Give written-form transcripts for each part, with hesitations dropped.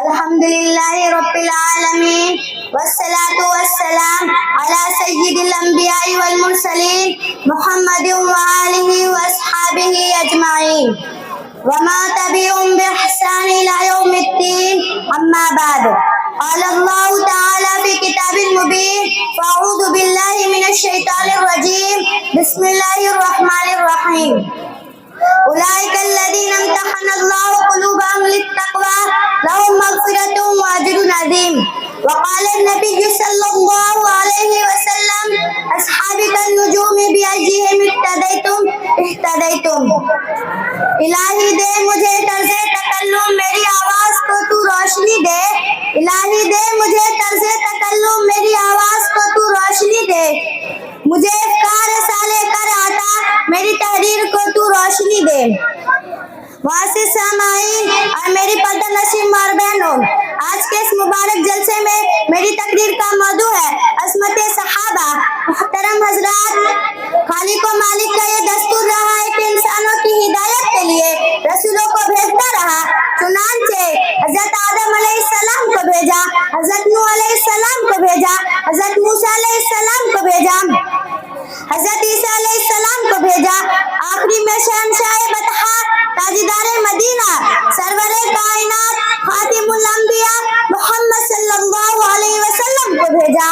الحمدللہ رب العالمین والصلاة والسلام علی سید الانبیاء والمرسلین محمد وآلہ واصحابہ اجمعین وما تبعهم بإحسان إلى يوم الدين أما بعد قال الله تعالى في كتاب المبين فأعوذ بالله من الشيطان الرجيم بسم الله الرحمن الرحيم أولئك الذين امتحن الله قلوبهم للتقوى لهم مغفرة وأجر عظيم وقال النبي صلى الله عليه وسلم أصحابي كالنجوم بأيهم اقتديتم اهتديتم الہی دے مجھے طرز تکلم میری آواز کو تو روشنی دے الہی دے مجھے طرز تکلم میری آواز کو تو روشنی دے مجھے افکار سالے کر آتا میری تحریر کو تو روشنی دے معزز سامعین اور میری پردہ نشین ماں بہنوں، آج کے اس مبارک جلسے میں میری تقریر کا موضوع ہے عصمت صحابہ۔ محترم حضرات، خالق و مالک کا یہ دستور رہا ہے کہ انسانوں کی ہدایت کے لیے رسولوں کو بھیجتا رہا، چنانچہ حضرت آدم علیہ السلام کو بھیجا، حضرت نوح علیہ السلام کو بھیجا، حضرت موسیٰ علیہ السلام کو بھیجا، حضرت عیسیٰ علیہ السلام کو بھیجا، آخری میں شہنشاہ بطحا تاجدار مدینہ سرور کائنات خاتم الانبیاء محمد صلی اللہ علیہ وسلم کو بھیجا۔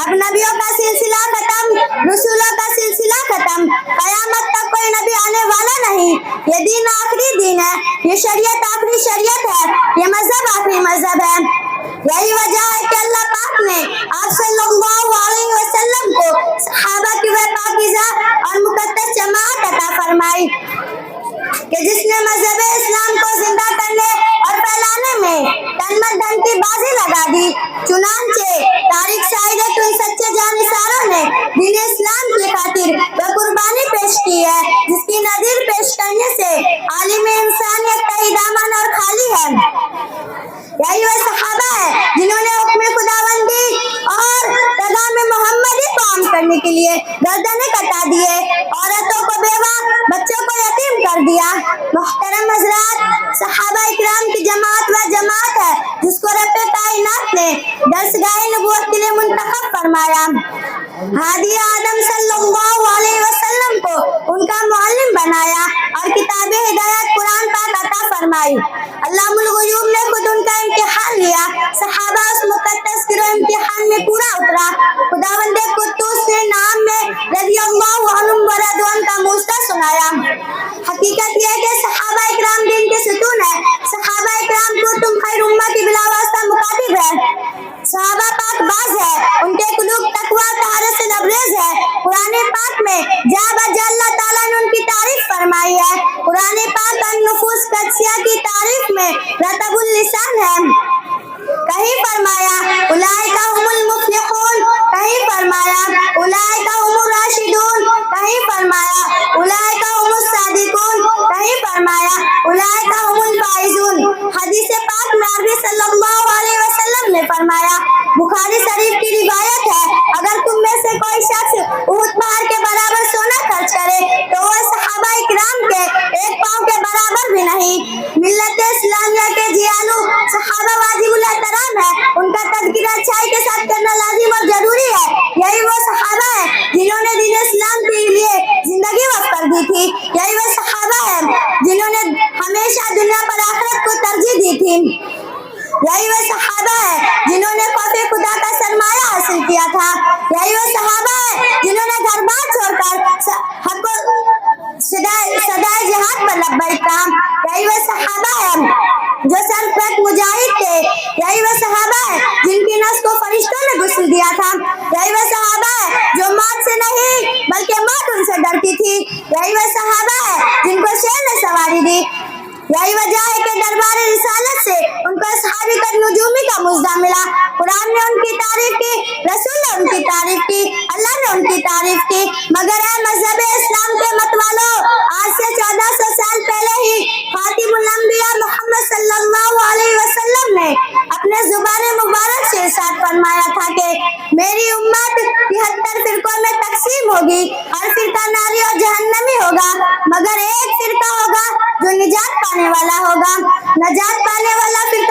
اب نبیوں کا سلسلہ ختم، رسولوں کا سلسلہ ختم، قیامت تک کوئی نبی آنے والا نہیں۔ یہ دین آخری دین ہے، یہ شریعت آخری شریعت ہے، یہ مذہب آخری مذہب ہے۔ یہی وجہ ہے کہ اللہ پاک نے آپ صلی اللہ علیہ وسلم کو صحابہ کی وہ پاکیزہ اور مقدس جماعت عطا فرمائی کہ جس نے مذہب اسلام کو زندہ کرنے اور پھیلانے میں تن من دھن کی بازی لگا دی۔ چنانچہ تاریخ شاہد ہے کہ ان سچے جانثاروں نے دین اسلام کی خاطر وہ قربانی پیش کی ہے جس کی نظیر پیش کرنے سے عالم انسانیت کا ہی دامن اور خالی ہے۔ یہی وہ صحابہ ہے جنہوں نے حکم خداوندی اور پیغام محمدی کو عام کرنے کے لیے گردنیں کٹا دیے، عورتوں کو بیوہ، بچوں کو یتیم کر دیا۔ محترم حضرات، صحابہ اکرام کی جماعت وہ جماعت ہے جس کو رب کائنات نے درسگاہ نبوت کے لیے منتخب فرمایا، ہادی آدم صلی اللہ علیہ وسلم کو ان کا معلم بنایا اور کتاب ہدایت قرآن پاک عطا فرمائی۔ علام الغیوب نے خود ان کا امتحان لیا، صحابہ اس مقدس گروہ امتحان میں پورا اترا۔ خداوند قدوس نے نام میں رضی اللہ عنہم و رضوان کا موجزہ سنایا۔ حقیقت یہ ہے کہ صحابہ اکرام دین کے ستون ہے، صحابہ اکرام کو تم خیر امہ کی بلا واسطہ مخاطب ہے۔ صحابہ پاک باز ہے، ان کے قلوب تقویٰ طہارت سے لبریز ہے۔ قرآن پاک میں جا بجا اللہ تعالیٰ نے ان کی تعریف فرمائی ہے۔ قرآن پاک النفوس قدسیہ کی تعریف میں رطب اللسان ہے۔ کہیں فرمایا اولئک هم المفلحون، کہیں فرمایا اولئک هم الراشدون، کہیں فرمایا اولئک هم الصادقون، کہیں فرمایا اولئک هم الفائزون۔ حدیث پاک میں عربی صلی اللہ علیہ وسلم نے فرمایا، بخاری شریف کی روایت ہے، اگر تم میں سے کوئی شخص احد پہاڑ کے برابر سونا خرچ کرے تو وہ صحابہ اکرام کے ایک پاؤں کے برابر بھی نہیں۔ ملت اسلامیہ کے جیالو صحابہ واجب الاحترام ہے، ان کا تذکرہ اچھائی کے ساتھ کرنا لازم اور ضروری ہے۔ یہی وہ صحابہ ہے جنہوں نے دین اسلام کے لیے زندگی وقف کر دی تھی، یہی وہ صحابہ ہے جنہوں نے ہمیشہ دنیا پر آخرت کو ترجیح دی تھی، یہی وہ صحابہ ہے جنہوں نے خوف خدا کا سرمایہ حاصل کیا تھا، یہی وہ صحابہ ہے جنہوں نے گھر بار چھوڑ کر حق صدائے جہاد پر لبیک کہا، یہی وہ صحابہ ہے جو سرفرق مجاہد تھے، یہی وہ صحابہ ہے جن کی نس کو فرشتوں نے غسل دیا تھا، یہی وہ صحابہ ہے جو موت سے نہیں بلکہ موت ان سے ڈرتی تھی، یہی وہ صحابہ ہے جن کو شیر نے سواری دی۔ یہی وجہ ہے کہ دربار رسالت سے ان کو اصحابی کالنجومی کا موجزہ ملا۔ قرآن نے ان کی تعریف کی، رسول نے ان کی تعریف کی، اللہ نے ان کی تعریف کی، مگر اے مذہب اسلام کے مت والوں، آج سے 1400 سال پہلے ہی خاتم الانبیاء محمد صلی اللہ علیہ وسلم نے اپنے زبان مبارک سے ارشاد فرمایا تھا کہ میری امت 73 فرقوں میں تقسیم ہوگی، ہر فرقہ ناری اور جہنمی ہوگا، مگر ایک فرقہ ہوگا جو نجات پانے والا ہوگا۔ نجات پانے والا فرقہ